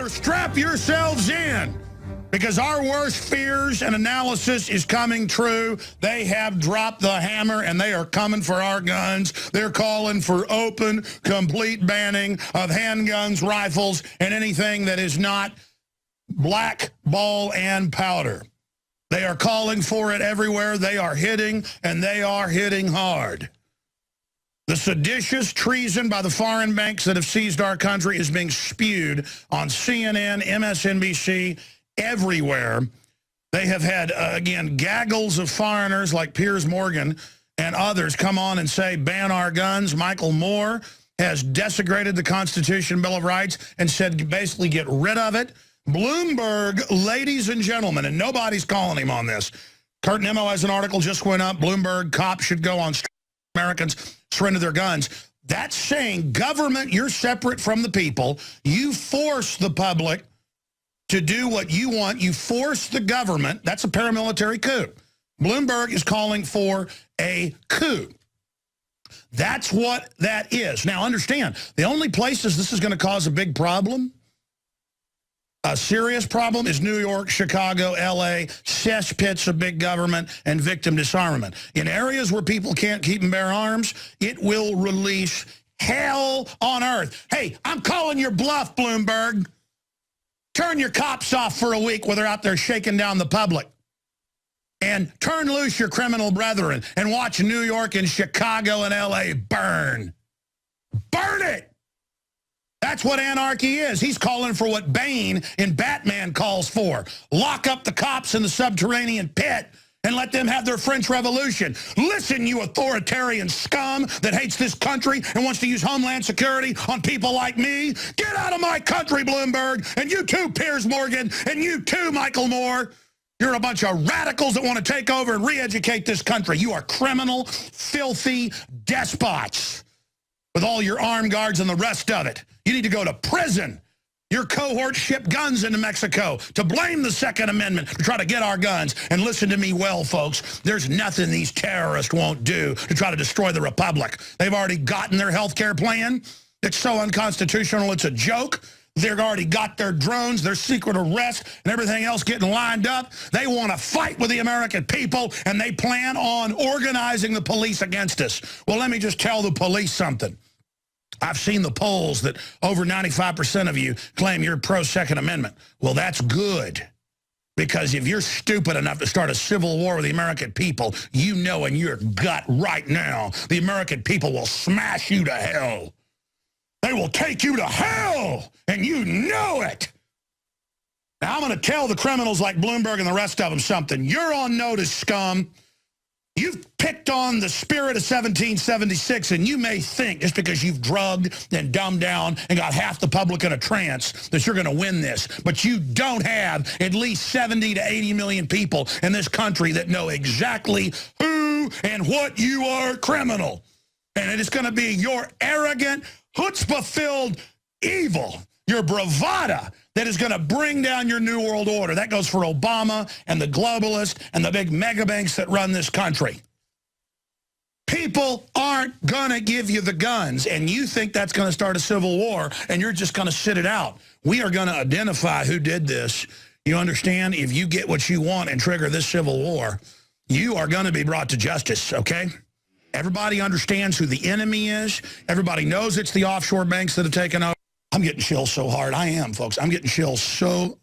Or strap yourselves in, because our worst fears and analysis is coming true. They have dropped the hammer, and they are coming for our guns. They're calling for open, complete banning of handguns, rifles, and anything that is not black ball and powder. They are calling for it everywhere. They are hitting, and they are hitting hard. The seditious treason by the foreign banks that have seized our country is being spewed on CNN, MSNBC, everywhere. They have had, again, gaggles of foreigners like Piers Morgan and others come on and say, ban our guns. Michael Moore has desecrated the Constitution, Bill of Rights, and said basically get rid of it. Bloomberg, ladies and gentlemen, and nobody's calling him on this. Kurt Nimmo has an article just went up. Bloomberg, cops should go on Americans surrender their guns. That's saying, government, you're separate from the people. You force the public to do what you want. You force the government. That's a paramilitary coup. Bloomberg is calling for a coup. That's what that is. Now, understand, the only places this is going to cause a big problem, a serious problem, is New York, Chicago, L.A., cesspits of big government and victim disarmament. In areas where people can't keep and bear arms, it will release hell on earth. Hey, I'm calling your bluff, Bloomberg. Turn your cops off for a week where they're out there shaking down the public. And turn loose your criminal brethren and watch New York and Chicago and L.A. burn. Burn it! That's what anarchy is. He's calling for what Bane in Batman calls for. Lock up the cops in the subterranean pit and let them have their French Revolution. Listen, you authoritarian scum that hates this country and wants to use Homeland Security on people like me. Get out of my country, Bloomberg, and you too, Piers Morgan, and you too, Michael Moore. You're a bunch of radicals that want to take over and re-educate this country. You are criminal, filthy despots with all your armed guards and the rest of it. You need to go to prison. Your cohort shipped guns into Mexico to blame the Second Amendment to try to get our guns. And listen to me well, folks. There's nothing these terrorists won't do to try to destroy the republic. They've already gotten their health care plan. It's so unconstitutional, it's a joke. They've already got their drones, their secret arrest, and everything else getting lined up. They want to fight with the American people, and they plan on organizing the police against us. Well, let me just tell the police something. I've seen the polls that over 95% of you claim you're pro-Second Amendment. Well, that's good. Because if you're stupid enough to start a civil war with the American people, you know in your gut right now, the American people will smash you to hell. They will take you to hell, and you know it. Now, I'm going to tell the criminals like Bloomberg and the rest of them something. You're on notice, scum. You've picked on the spirit of 1776, and you may think, just because you've drugged and dumbed down and got half the public in a trance, that you're going to win this. But you don't have at least 70 to 80 million people in this country that know exactly who and what you are, criminal. And it is going to be your arrogant, chutzpah-filled evil, your bravada, that is going to bring down your New World Order. That goes for Obama and the globalists and the big mega banks that run this country. People aren't going to give you the guns, and you think that's going to start a civil war, and you're just going to sit it out. We are going to identify who did this. You understand? If you get what you want and trigger this civil war, you are going to be brought to justice, okay? Everybody understands who the enemy is. Everybody knows it's the offshore banks that have taken over. I'm getting chills so hard. I am, folks. I'm getting chills so...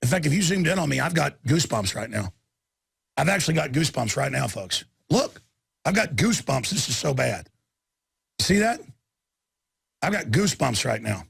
In fact, if you zoomed in on me, I've got goosebumps right now. I've actually got goosebumps right now, folks. Look, I've got goosebumps. This is so bad. See that? I've got goosebumps right now.